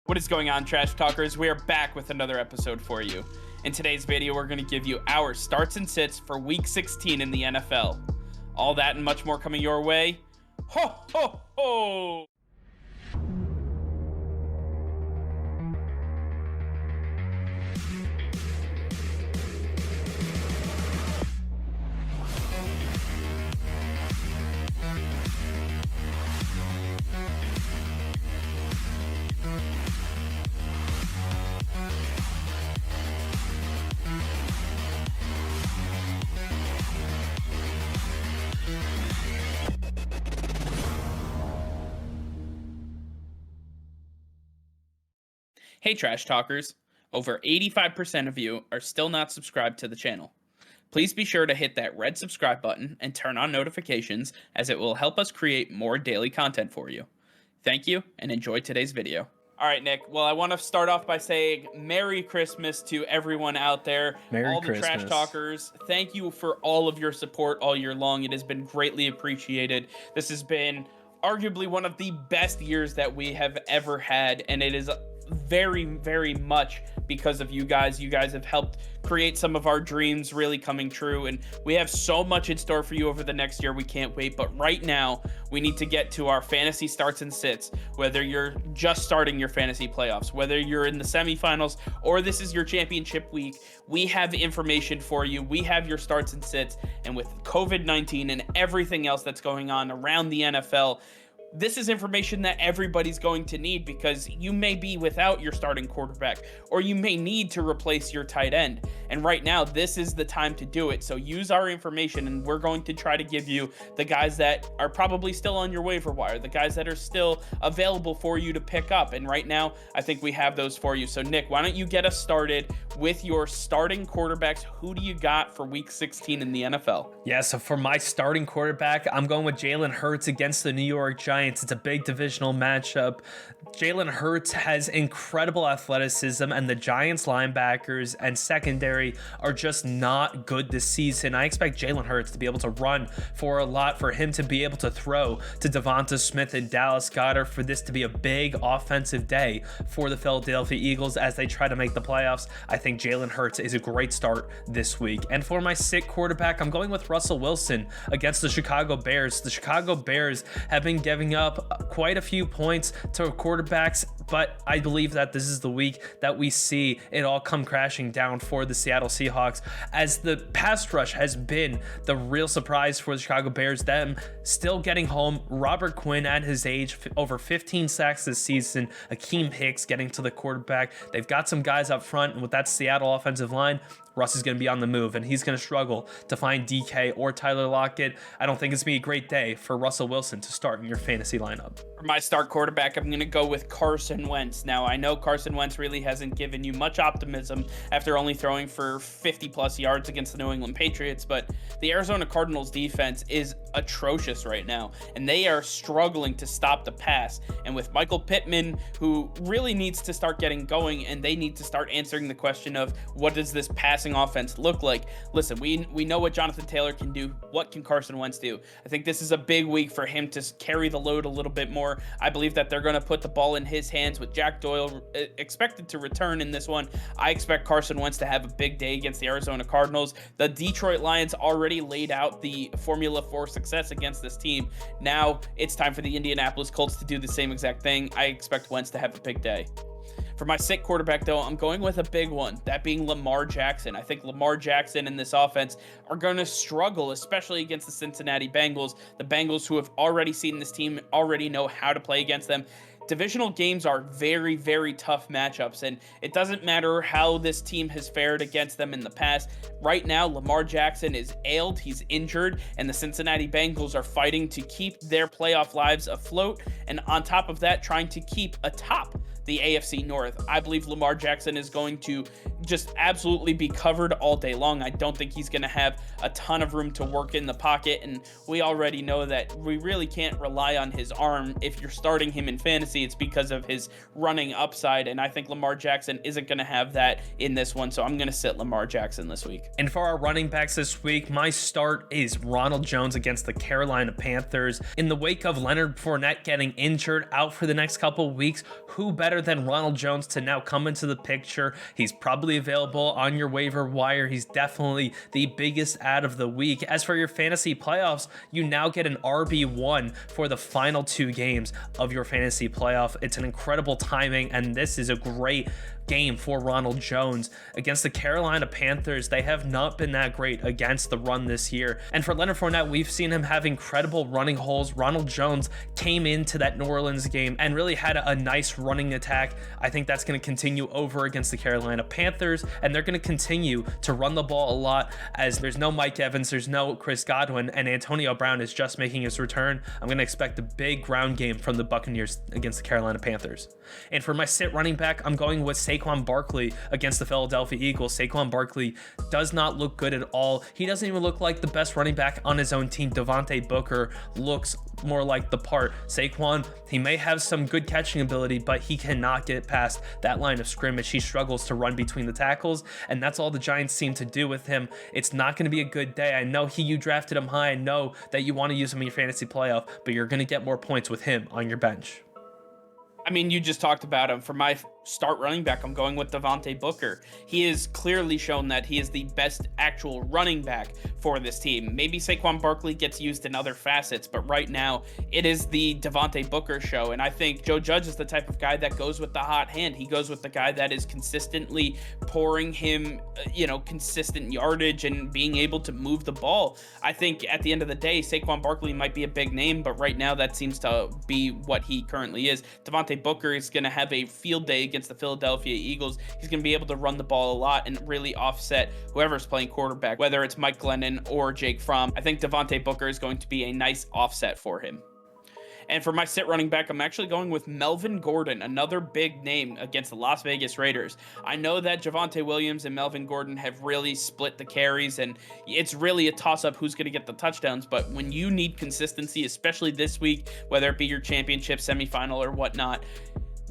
What is going on, Trash Talkers? We are back with another episode for you. In today's video, we're going to give you our starts and sits for Week 16 in the NFL. All that and much more coming your way. Ho, ho, ho! Hey Trash Talkers, over 85% of you are still not subscribed to the channel. Please be sure to hit that red subscribe button and turn on notifications, as it will help us create more daily content for you. Thank you and enjoy today's video. Alright Nick, well I want to start off by saying Merry Christmas to everyone out there, all the Trash Talkers. Thank you for all of your support all year long. It has been greatly appreciated. This has been arguably one of the best years that we have ever had, and it is very, very much because of you guys. You guys have helped create some of our dreams really coming true, and we have so much in store for you over the next year. We can't wait. But right now we need to get to our fantasy starts and sits. Whether you're just starting your fantasy playoffs, whether you're in the semifinals, or this is your championship week, we have information for you. We have your starts and sits, and with COVID-19 and everything else that's going on around the NFL, this is information that everybody's going to need, because you may be without your starting quarterback, or you may need to replace your tight end. And right now, this is the time to do it. So use our information, and we're going to try to give you the guys that are probably still on your waiver wire, the guys that are still available for you to pick up. And right now, I think we have those for you. So Nick, why don't you get us started with your starting quarterbacks? Who do you got for Week 16 in the NFL? Yeah, so for my starting quarterback, I'm going with Jalen Hurts against the New York Giants. It's a big divisional matchup. Jalen Hurts has incredible athleticism, and the Giants linebackers and secondary are just not good this season. I expect Jalen Hurts to be able to run for a lot, for him to be able to throw to Devonta Smith and Dallas Goedert, for this to be a big offensive day for the Philadelphia Eagles as they try to make the playoffs. I think Jalen Hurts is a great start this week. And for my sit quarterback, I'm going with Russell Wilson against the Chicago Bears. The Chicago Bears have been giving up quite a few points to quarterbacks, but I believe that this is the week that we see it all come crashing down for the Seattle Seahawks, as the pass rush has been the real surprise for the Chicago Bears. Them still getting home. Robert Quinn at his age, over 15 sacks this season. Akeem Hicks getting to the quarterback. They've got some guys up front, and with that Seattle offensive line, Russ is going to be on the move, and he's going to struggle to find DK or Tyler Lockett. I don't think it's going to be a great day for Russell Wilson to start in your fantasy lineup. For my start quarterback, I'm going to go with Carson Wentz. Now, I know Carson Wentz really hasn't given you much optimism after only throwing for 50-plus yards against the New England Patriots, but the Arizona Cardinals defense is atrocious right now, and they are struggling to stop the pass. And with Michael Pittman, who really needs to start getting going, and they need to start answering the question of what does this passing offense look like? Listen, we know what Jonathan Taylor can do. What can Carson Wentz do? I think this is a big week for him to carry the load a little bit more. I believe that they're going to put the ball in his hands, with Jack Doyle expected to return in this one. I expect Carson Wentz to have a big day against the Arizona Cardinals. The Detroit Lions already laid out the formula for success against this team. Now it's time for the Indianapolis Colts to do the same exact thing. I expect Wentz to have a big day. For my sit quarterback, though, I'm going with a big one, that being Lamar Jackson. I think Lamar Jackson and this offense are going to struggle, especially against the Cincinnati Bengals. The Bengals, who have already seen this team, already know how to play against them. Divisional games are very, very tough matchups, and it doesn't matter how this team has fared against them in the past. Right now, Lamar Jackson is ailed, he's injured, and the Cincinnati Bengals are fighting to keep their playoff lives afloat, and on top of that, trying to keep atop the AFC North. I believe Lamar Jackson is going to just absolutely be covered all day long. I don't think he's going to have a ton of room to work in the pocket, and we already know that we really can't rely on his arm. If you're starting him in fantasy, it's because of his running upside, and I think Lamar Jackson isn't going to have that in this one, so I'm going to sit Lamar Jackson this week. And for our running backs this week, my start is Ronald Jones against the Carolina Panthers. In the wake of Leonard Fournette getting injured out for the next couple weeks, who better better than Ronald Jones to now come into the picture. He's probably available on your waiver wire. He's definitely the biggest ad of the week. As for your fantasy playoffs, you now get an RB1 for the final 2 games of your fantasy playoff. It's an incredible timing, and this is a great game for Ronald Jones against the Carolina Panthers. They have not been that great against the run this year. And for Leonard Fournette, we've seen him have incredible running holes. Ronald Jones came into that New Orleans game and really had a nice running attack. I think that's going to continue over against the Carolina Panthers, and they're going to continue to run the ball a lot as there's no Mike Evans, there's no Chris Godwin, and Antonio Brown is just making his return. I'm going to expect a big ground game from the Buccaneers against the Carolina Panthers. And for my sit running back, I'm going with Saquon Barkley against the Philadelphia Eagles. Saquon Barkley does not look good at all. He doesn't even look like the best running back on his own team. Devonte Booker looks more like the part. Saquon, he may have some good catching ability, but he cannot get past that line of scrimmage. He struggles to run between the tackles, and that's all the Giants seem to do with him. It's not going to be a good day. I know you drafted him high. I know that you want to use him in your fantasy playoff, but you're going to get more points with him on your bench. I mean, you just talked about him. For my start running back, I'm going with Devonte Booker. He has clearly shown that he is the best actual running back for this team. Maybe Saquon Barkley gets used in other facets, but right now it is the Devonte Booker show. And I think Joe Judge is the type of guy that goes with the hot hand. He goes with the guy that is consistently pouring him, consistent yardage and being able to move the ball. I think at the end of the day, Saquon Barkley might be a big name, but right now that seems to be what he currently is. Devonte Booker is going to have a field day against the Philadelphia Eagles. He's going to be able to run the ball a lot and really offset whoever's playing quarterback, whether it's Mike Glennon or Jake Fromm. I think Devonte Booker is going to be a nice offset for him. And for my sit running back, I'm actually going with Melvin Gordon, another big name against the Las Vegas Raiders. I know that Javonte Williams and Melvin Gordon have really split the carries, and it's really a toss-up who's going to get the touchdowns. But when you need consistency, especially this week, whether it be your championship, semifinal, or whatnot,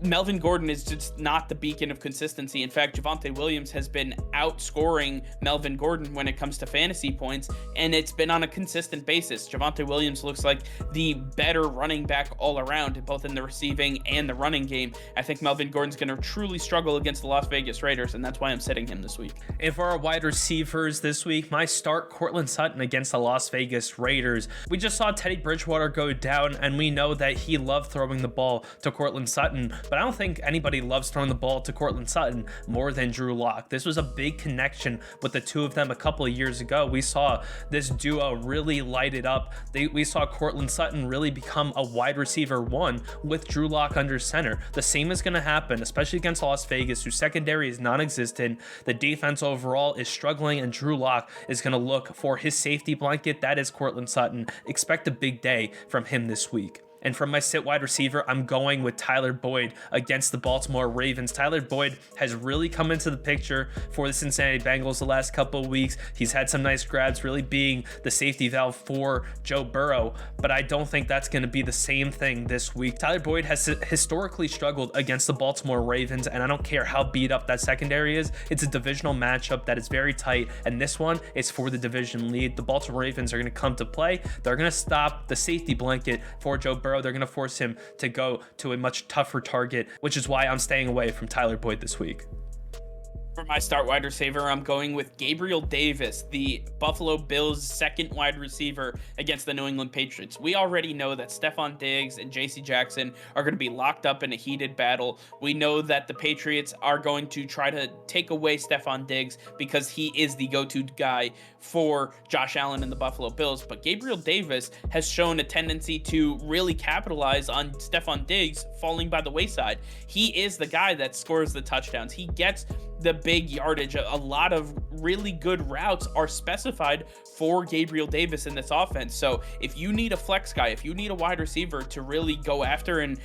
Melvin Gordon is just not the beacon of consistency. In fact, Javonte Williams has been outscoring Melvin Gordon when it comes to fantasy points, and it's been on a consistent basis. Javonte Williams looks like the better running back all around, both in the receiving and the running game. I think Melvin Gordon's going to truly struggle against the Las Vegas Raiders, and that's why I'm sitting him this week. And for our wide receivers this week, my start, Cortland Sutton against the Las Vegas Raiders. We just saw Teddy Bridgewater go down, and we know that he loved throwing the ball to Cortland Sutton, but I don't think anybody loves throwing the ball to Cortland Sutton more than Drew Lock. This was a big connection with the two of them a couple of years ago. We saw this duo really light it up. We saw Cortland Sutton really become a wide receiver 1 with Drew Lock under center. The same is going to happen, especially against Las Vegas, whose secondary is non-existent. The defense overall is struggling, and Drew Lock is going to look for his safety blanket. That is Cortland Sutton. Expect a big day from him this week. And from my sit wide receiver, I'm going with Tyler Boyd against the Baltimore Ravens. Tyler Boyd has really come into the picture for the Cincinnati Bengals the last couple of weeks. He's had some nice grabs, really being the safety valve for Joe Burrow, but I don't think that's going to be the same thing this week. Tyler Boyd has historically struggled against the Baltimore Ravens, and I don't care how beat up that secondary is. It's a divisional matchup that is very tight, and this one is for the division lead. The Baltimore Ravens are going to come to play. They're going to stop the safety blanket for Joe Burrow. They're going to force him to go to a much tougher target, which is why I'm staying away from Tyler Boyd this week. For my start wide receiver, I'm going with Gabriel Davis, the Buffalo Bills' second wide receiver against the New England Patriots. We already know that Stephon Diggs and J.C. Jackson are going to be locked up in a heated battle. We know that the Patriots are going to try to take away Stephon Diggs because he is the go-to guy for Josh Allen and the Buffalo Bills. But Gabriel Davis has shown a tendency to really capitalize on Stephon Diggs falling by the wayside. He is the guy that scores the touchdowns. He gets the big yardage. A lot of really good routes are specified for Gabriel Davis in this offense. So if you need a flex guy, if you need a wide receiver to really go after and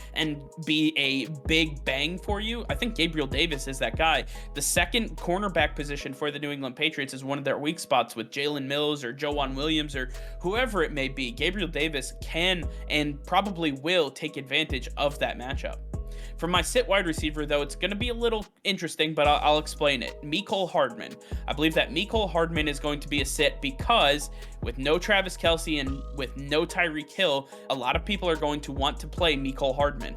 be a big bang for you, I think Gabriel Davis is that guy. The second cornerback position for the New England Patriots is one of their weak spots with Jalen Mills or Joejuan Williams or whoever it may be. Gabriel Davis can and probably will take advantage of that matchup. For my sit wide receiver, though, it's going to be a little interesting, but I'll explain it. Nicole Hardman. I believe that Nicole Hardman is going to be a sit because with no Travis Kelce and with no Tyreek Hill, a lot of people are going to want to play Nicole Hardman.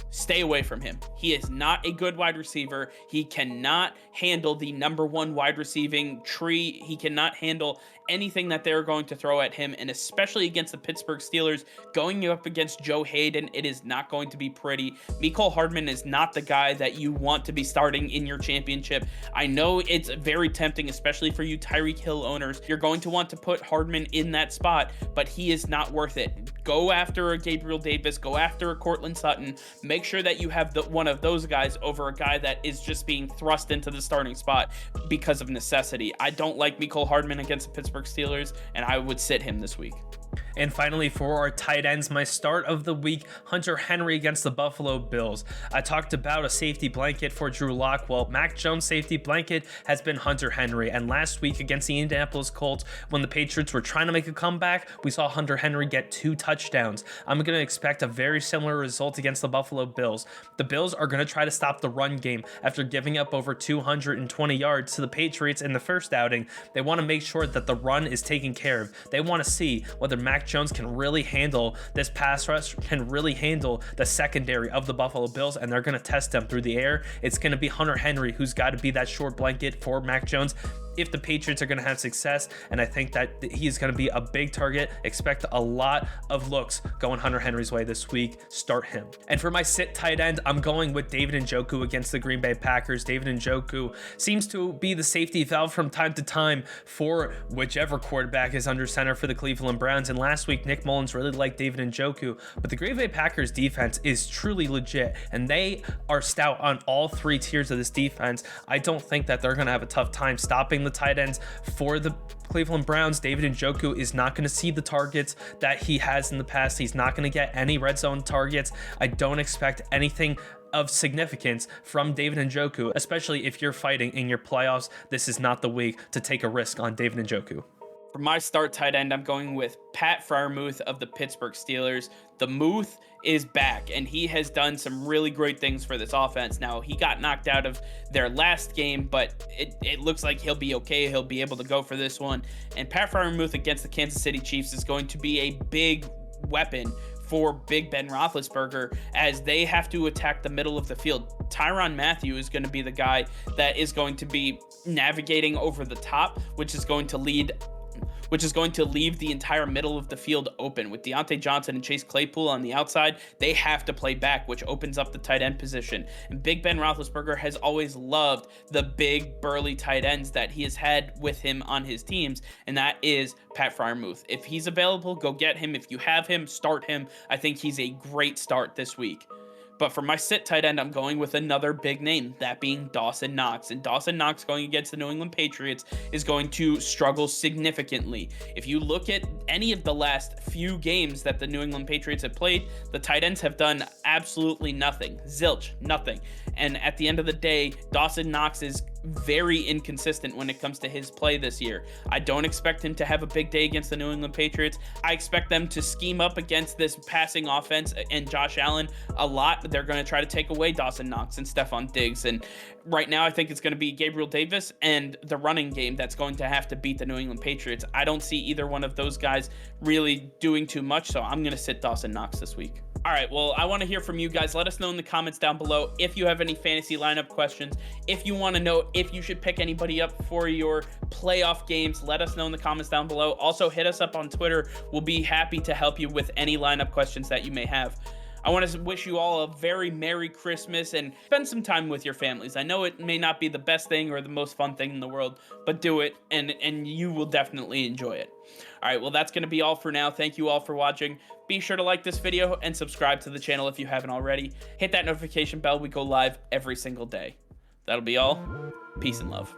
Stay away from him. He is not a good wide receiver. He cannot handle the #1 wide receiving tree. He cannot handle anything that they're going to throw at him, and especially against the Pittsburgh Steelers, going up against Joe Hayden, it is not going to be pretty. Nicole Hardman is not the guy that you want to be starting in your championship. I know it's very tempting, especially for you Tyreek Hill owners. You're going to want to put Hardman in that spot, but he is not worth it. Go after a Gabriel Davis, go after a Cortland Sutton. Make sure that you have one of those guys over a guy that is just being thrust into the starting spot because of necessity. I don't like Nicole Hardman against the Pittsburgh Steelers, and I would sit him this week. And finally, for our tight ends, my start of the week, Hunter Henry against the Buffalo Bills. I talked about a safety blanket for Drew Lock. Well, Mac Jones' safety blanket has been Hunter Henry. And last week against the Indianapolis Colts, when the Patriots were trying to make a comeback, we saw Hunter Henry get 2 touchdowns. I'm going to expect a very similar result against the Buffalo Bills. The Bills are going to try to stop the run game after giving up over 220 yards to the Patriots in the first outing. They want to make sure that the run is taken care of. They want to see whether Mac Jones can really handle this pass rush, can really handle the secondary of the Buffalo Bills, and they're going to test them through the air. It's going to be Hunter Henry who's got to be that short blanket for Mac Jones if the Patriots are going to have success, and I think that he's going to be a big target. Expect a lot of looks going Hunter Henry's way this week. Start him. And for my sit tight end, I'm going with David Njoku against the Green Bay Packers. David Njoku seems to be the safety valve from time to time for whichever quarterback is under center for the Cleveland Browns, and last week Nick Mullins really liked David Njoku, but the Green Bay Packers defense is truly legit, and they are stout on all 3 tiers of this defense. I don't think that they're going to have a tough time stopping the tight ends for the Cleveland Browns. David Njoku is not going to see the targets that he has in the past. He's not going to get any red zone targets. I don't expect anything of significance from David Njoku, especially if you're fighting in your playoffs. This is not the week to take a risk on David Njoku. For my start tight end, I'm going with Pat Friermuth of the Pittsburgh Steelers. The Muth is back, and he has done some really great things for this offense. Now, he got knocked out of their last game, but it looks like he'll be okay. He'll be able to go for this one. And Pat Friermuth against the Kansas City Chiefs is going to be a big weapon for Big Ben Roethlisberger as they have to attack the middle of the field. Tyrann Mathieu is going to be the guy that is going to be navigating over the top, which is going to leave the entire middle of the field open. With Deontay Johnson and Chase Claypool on the outside, they have to play back, which opens up the tight end position. And Big Ben Roethlisberger has always loved the big, burly tight ends that he has had with him on his teams, and that is Pat Friermuth. If he's available, go get him. If you have him, start him. I think he's a great start this week. But for my sit tight end, I'm going with another big name, that being Dawson Knox. And Dawson Knox going against the New England Patriots is going to struggle significantly. If you look at any of the last few games that the New England Patriots have played, the tight ends have done absolutely nothing. Zilch, nothing. And at the end of the day, Dawson Knox is very inconsistent when it comes to his play this year. I don't expect him to have a big day against the New England Patriots. I expect them to scheme up against this passing offense and Josh Allen a lot. They're going to try to take away Dawson Knox and Stephon Diggs. And right now, I think it's going to be Gabriel Davis and the running game that's going to have to beat the New England Patriots. I don't see either one of those guys really doing too much, so I'm going to sit Dawson Knox this week. All right, well, I want to hear from you guys. Let us know in the comments down below if you have any fantasy lineup questions. If you want to know if you should pick anybody up for your playoff games, let us know in the comments down below. Also, hit us up on Twitter. We'll be happy to help you with any lineup questions that you may have. I want to wish you all a very Merry Christmas and spend some time with your families. I know it may not be the best thing or the most fun thing in the world, but do it, and you will definitely enjoy it. All right, well, that's going to be all for now. Thank you all for watching. Be sure to like this video and subscribe to the channel if you haven't already. Hit that notification bell. We go live every single day. That'll be all. Peace and love.